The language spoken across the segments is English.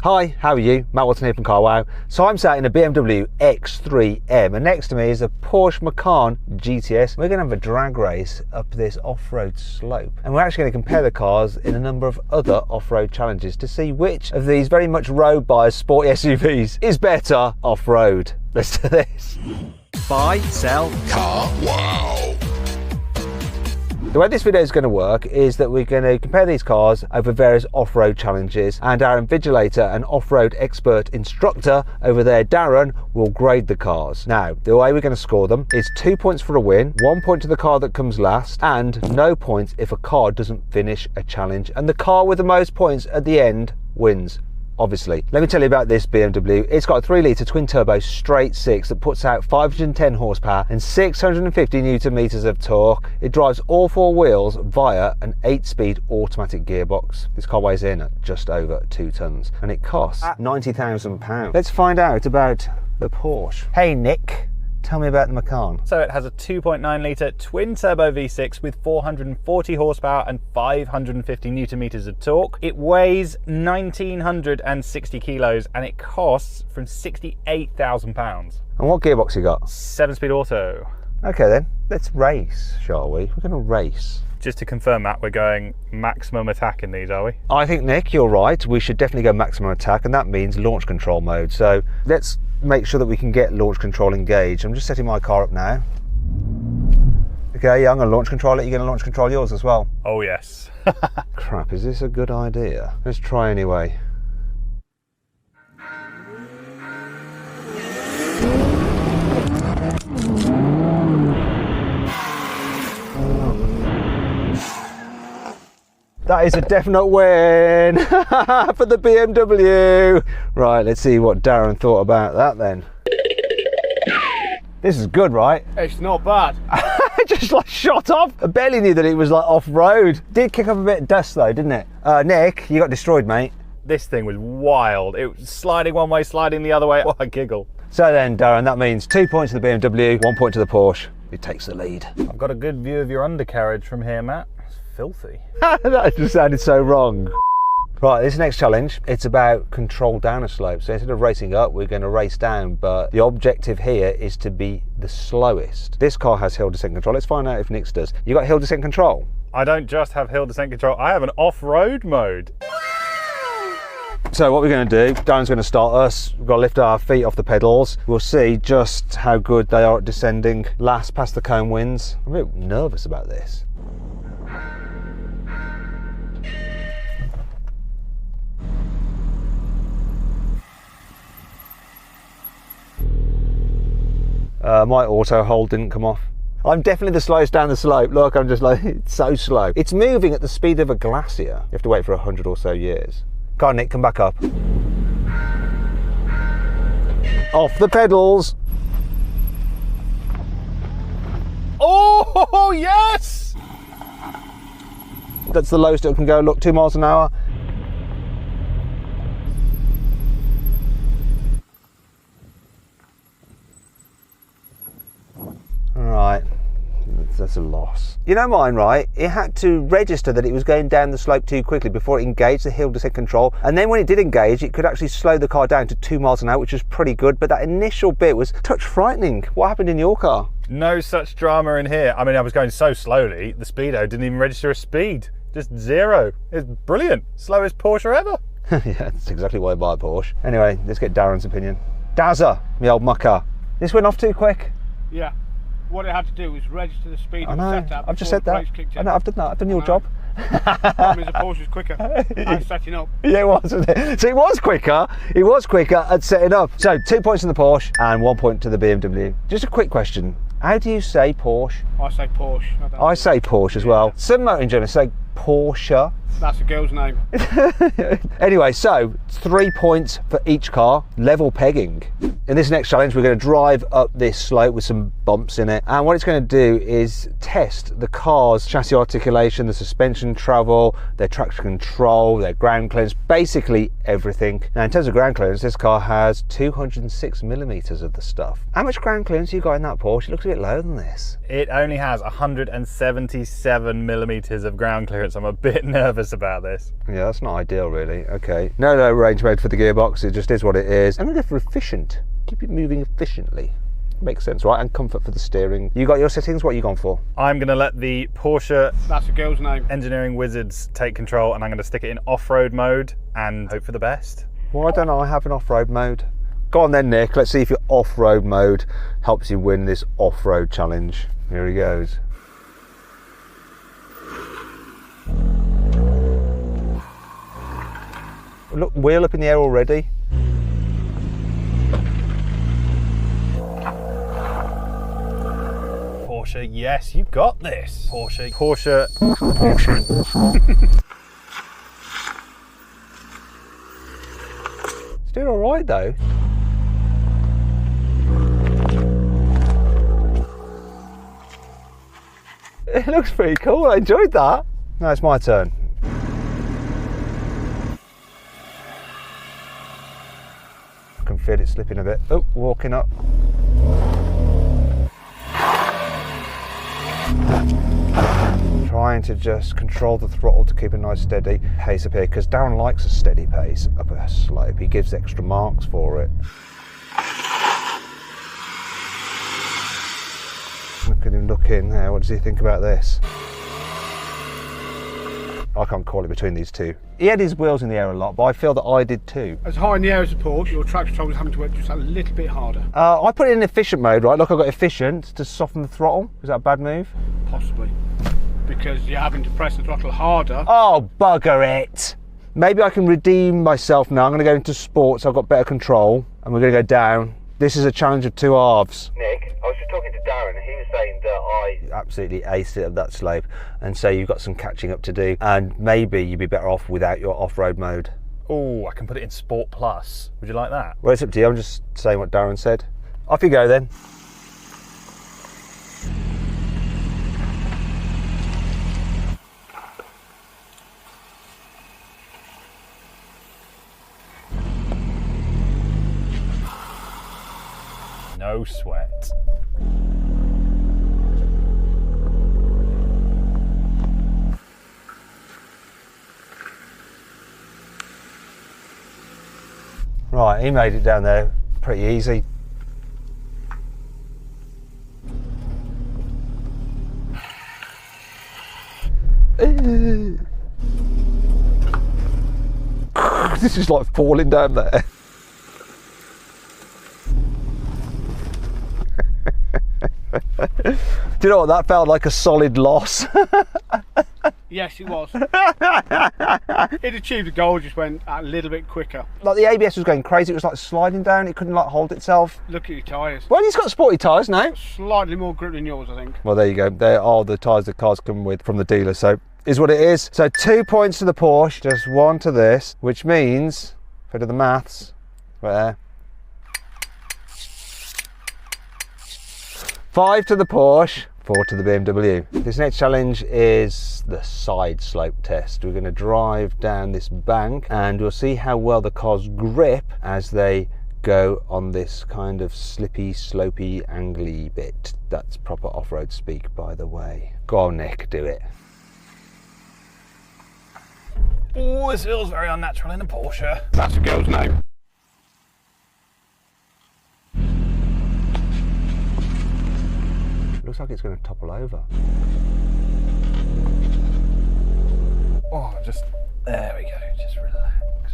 Hi, how are you? Matt Watson here from CarWow. So I'm sat in a BMW X3M and next to me is a Porsche Macan GTS. We're going to have a drag race up this off-road slope and we're actually going to compare the cars in a number of other off-road challenges to see which of these very much road-biased sporty SUVs is better off-road. Let's do this. Buy, sell, CarWow. The way this video is going to work is that we're going to compare these cars over various off-road challenges, and our invigilator and off-road expert instructor over there, Darren, will grade the cars. Now, the way we're going to score them is 2 points for a win, 1 point to the car that comes last, and no points if a car doesn't finish a challenge, and the car with the most points at the end wins. Obviously. Let me tell you about this BMW. It's got a 3-litre twin-turbo straight six that puts out 510 horsepower and 650 newton meters of torque. It drives all four wheels via an 8-speed automatic gearbox. This car weighs in at just over 2 tons and it costs £90,000. Let's find out about the Porsche. Hey Nick, tell me about the Macan. So it has a 2.9 litre twin turbo V6 with 440 horsepower and 550 newton meters of torque. It weighs 1,960 kilos and it costs from £68,000. And what gearbox you got? 7-speed auto. Okay then, let's race, shall we? We're going to race. Just to confirm that, we're going maximum attack in these, are we? I think, Nick, you're right. We should definitely go maximum attack, and that means launch control mode. So let's make sure that we can get launch control engaged. I'm just setting my car up now. Okay, yeah, I'm going to launch control it. You're going to launch control yours as well? Oh, yes. Crap, is this a good idea? Let's try anyway. That is a definite win for the BMW. Right, let's see what Darren thought about that then. This is good, right? It's not bad. Just like shot off. I barely knew that it was like off-road. Did kick up a bit of dust though, didn't it? Nick, you got destroyed, mate. This thing was wild. It was sliding one way, sliding the other way. What a giggle. So then, Darren, that means 2 points to the BMW, 1 point to the Porsche. It takes the lead. I've got a good view of your undercarriage from here, Matt. Filthy. That just sounded so wrong. Right, this next challenge, it's about control down a slope. So instead of racing up, we're going to race down, but the objective here is to be the slowest. This car has hill descent control. Let's find out if Nick's does. You got hill descent control? I don't just have hill descent control, I have an off-road mode. So what we're going to do, Darren's going to start us. We've got to lift our feet off the pedals. We'll see just how good they are at descending. Last past the cone wins. I'm a bit nervous about this. My auto hold didn't come off. I'm definitely the slowest down the slope. Look, I'm just like, it's so slow. It's moving at the speed of a glacier. You have to wait for 100 or so years. Come on, Nick, come back up. Off the pedals. Oh, yes! That's the lowest it can go. Look, 2 miles an hour. Right, that's a loss. You know mine, right? It had to register that it was going down the slope too quickly before it engaged the hill descent control. And then when it did engage, it could actually slow the car down to 2 miles an hour, which was pretty good. But that initial bit was a touch frightening. What happened in your car? No such drama in here. I mean, I was going so slowly, the speedo didn't even register a speed. Just 0. It's brilliant. Slowest Porsche ever. Yeah, that's exactly why I buy a Porsche. Anyway, let's get Darren's opinion. Dazza, me old mucker. This went off too quick. Yeah. What it had to do was register the speed I of know, the setup. I've just said that. I know, I've done that. I've done your job. Problem is the Porsche was quicker at setting up. Yeah, it was, wasn't it? So it was quicker. It was quicker at setting up. So 2 points to the Porsche and 1 point to the BMW. Just a quick question. How do you say Porsche? I say Porsche. I say Porsche as well. Some motoring journalists say Porsche. That's a girl's name. Anyway, so 3 points for each car, level pegging. In this next challenge, we're going to drive up this slope with some bumps in it. And what it's going to do is test the car's chassis articulation, the suspension travel, their traction control, their ground clearance, basically everything. Now, in terms of ground clearance, this car has 206 millimeters of the stuff. How much ground clearance you got in that Porsche? It looks a bit lower than this. It only has 177 millimeters of ground clearance. I'm a bit nervous nervous about this. Yeah, that's not ideal really. Okay. No range mode for the gearbox. It just is what it is. I'm gonna go for efficient. Keep it moving efficiently. Makes sense, right? And comfort for the steering. You got your settings, what are you gone for? I'm gonna let the Porsche That's a girl's name. engineering wizards take control, and I'm gonna stick it in off-road mode and hope for the best. Why don't I have an off-road mode? Go on then, Nick. Let's see if your off-road mode helps you win this off-road challenge. Here he goes. Look, wheel up in the air already. Porsche, yes, you got this. Porsche. It's doing all right though. It looks pretty cool. I enjoyed that. Now it's my turn. I can feel it slipping a bit. Oh, walking up. Trying to just control the throttle to keep a nice steady pace up here, because Darren likes a steady pace up a slope. He gives extra marks for it. Look at him looking there. What does he think about this? I can't call it between these two. He had his wheels in the air a lot, but I feel that I did too. As high in the air as a Porsche, your traction control is having to work just a little bit harder. I put it in efficient mode, right? Look, I've got efficient to soften the throttle. Is that a bad move? Possibly. Because you're having to press the throttle harder. Oh, bugger it. Maybe I can redeem myself now. I'm going to go into sport, so I've got better control, and we're going to go down. This is a challenge of two halves. Nick, I was just talking to Darren, and he was saying that I absolutely aced it up that slope, and so you've got some catching up to do, and maybe you'd be better off without your off-road mode. Oh, I can put it in Sport Plus. Would you like that? Well, it's up to you. I'm just saying what Darren said. Off you go then. No sweat. Right, he made it down there pretty easy. This is like falling down there. Do you know what, that felt like a solid loss. Yes, it was. It achieved a goal, just went a little bit quicker. Like the ABS was going crazy, it was like sliding down, it couldn't like hold itself. Look at your tyres. Well, he's got sporty tyres now. Slightly more grip than yours, I think. Well, there you go. They are the tyres the cars come with from the dealer, so is what it is. So 2 points to the Porsche, just 1 to this, which means, if I do the maths, right there, 5 to the Porsche, 4 to the BMW. This next challenge is the side slope test. We're going to drive down this bank and we'll see how well the cars grip as they go on this kind of slippy, slopey, angly bit. That's proper off-road speak, by the way. Go on, Nick, do it. Oh, this feels very unnatural in a Porsche. That's a girl's name. Looks like it's going to topple over. Oh, just, there we go, just relax.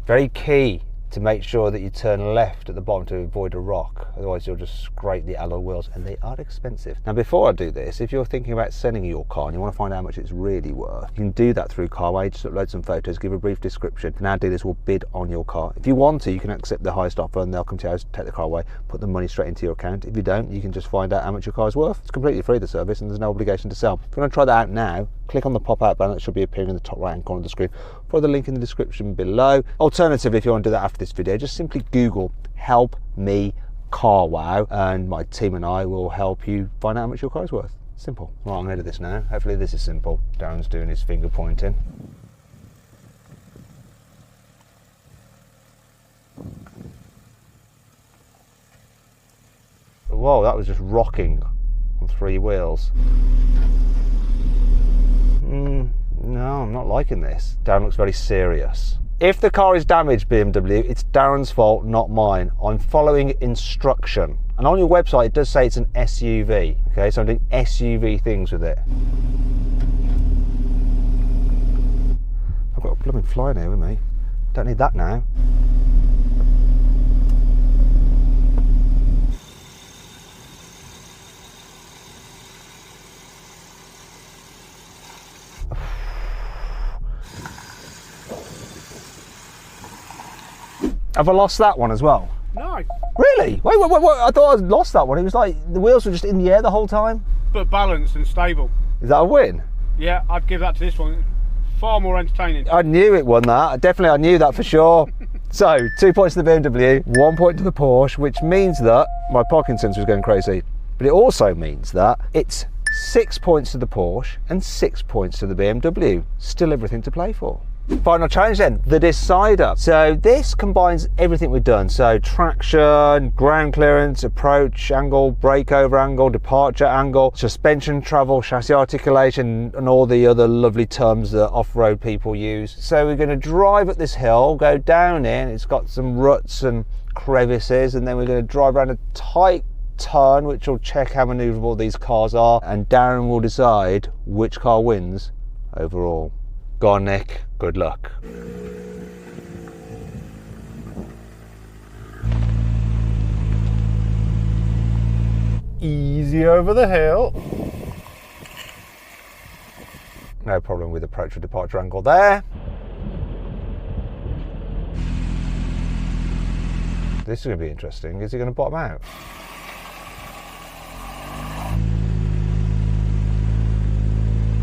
Very key to make sure that you turn left at the bottom to avoid a rock, otherwise you'll just scrape the alloy wheels, and they are expensive. Now before I do this, if you're thinking about selling your car and you want to find out how much it's really worth, you can do that through Carway. Just upload some photos, give a brief description, and our dealers will bid on your car. If you want to, you can accept the highest offer and they'll come to your house, take the car away, put the money straight into your account. If you don't, you can just find out how much your car is worth. It's completely free, the service, and there's no obligation to sell. If you want to try that out now, click on the pop-out banner that should be appearing in the top right hand corner of the screen. Follow the link in the description below. Alternatively, if you want to do that after this video, just simply Google "Help Me Car Wow" and my team and I will help you find out how much your car is worth. Simple. Right, I'm going to do this now. Hopefully this is simple. Darren's doing his finger pointing. Whoa, that was just rocking on 3 wheels. No, I'm not liking this. Darren looks very serious. If the car is damaged, BMW, it's Darren's fault, not mine. I'm following instruction. And on your website, it does say it's an SUV. Okay, so I'm doing SUV things with it. I've got a blooming fly now with me. Don't need that now. Have I lost that one as well? No. Really? Wait, I thought I lost that one. It was like the wheels were just in the air the whole time. But balanced and stable. Is that a win? Yeah, I'd give that to this one. Far more entertaining. I knew it won that. I knew that for sure. So, 2 points to the BMW, 1 point to the Porsche, which means that my parking sensor is going crazy. But it also means that it's 6 points to the Porsche and 6 points to the BMW. Still everything to play for. Final challenge then, the decider. So this combines everything we've done. So traction, ground clearance, approach angle, breakover angle, departure angle, suspension travel, chassis articulation, and all the other lovely terms that off-road people use. So we're going to drive up this hill, go down in, it's got some ruts and crevices, and then we're going to drive around a tight turn, which will check how manoeuvrable these cars are, and Darren will decide which car wins overall. Go on, Nick. Good luck. Easy over the hill. No problem with approach or departure angle there. This is going to be interesting. Is he going to bottom out?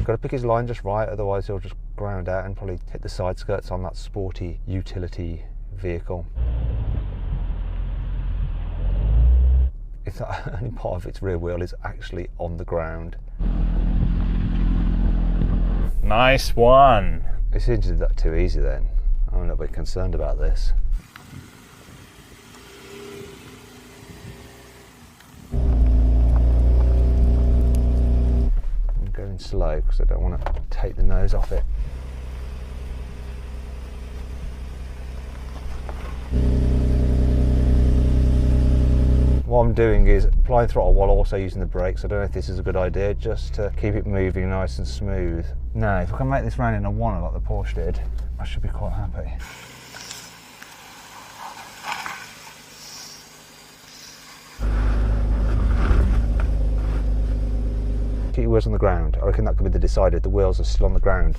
Got to pick his line just right, otherwise he'll just ground out and probably hit the side skirts on that sporty utility vehicle. It's not, only part of its rear wheel is actually on the ground. Nice one. It seems to do that too easy then. I'm a little bit concerned about this. Going slow because I don't want to take the nose off it. What I'm doing is applying throttle while also using the brakes. I don't know if this is a good idea, just to keep it moving nice and smooth. Now, if I can make this round in a 1 like the Porsche did, I should be quite happy. Keep your wheels on the ground. I reckon that could be the decider. The wheels are still on the ground.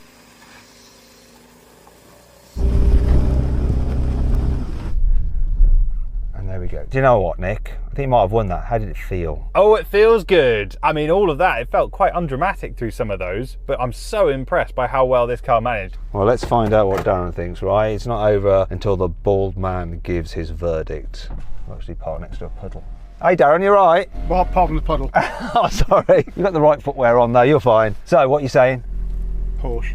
And there we go. Do you know what, Nick? I think you might have won that. How did it feel? Oh, it feels good. I mean, all of that, it felt quite undramatic through some of those, but I'm so impressed by how well this car managed. Well, let's find out what Darren thinks, right? It's not over until the bald man gives his verdict. I'll actually park next to a puddle. Hey Darren, you're right. Well, pardon the puddle. Oh, sorry. You've got the right footwear on though, you're fine. So, what are you saying? Porsche.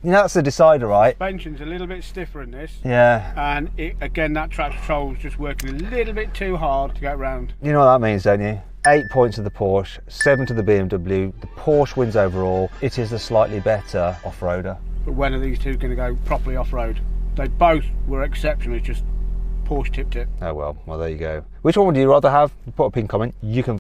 You know, that's the decider, right? Suspension's a little bit stiffer in this. Yeah. And again, that traction control is just working a little bit too hard to get round. You know what that means, don't you? 8 points to the Porsche, 7 to the BMW. The Porsche wins overall. It is the slightly better off-roader. But when are these two going to go properly off-road? They both were exceptional, it's just Porsche tip. Oh well, there you go. Which one would you rather have? Put a pin comment. You can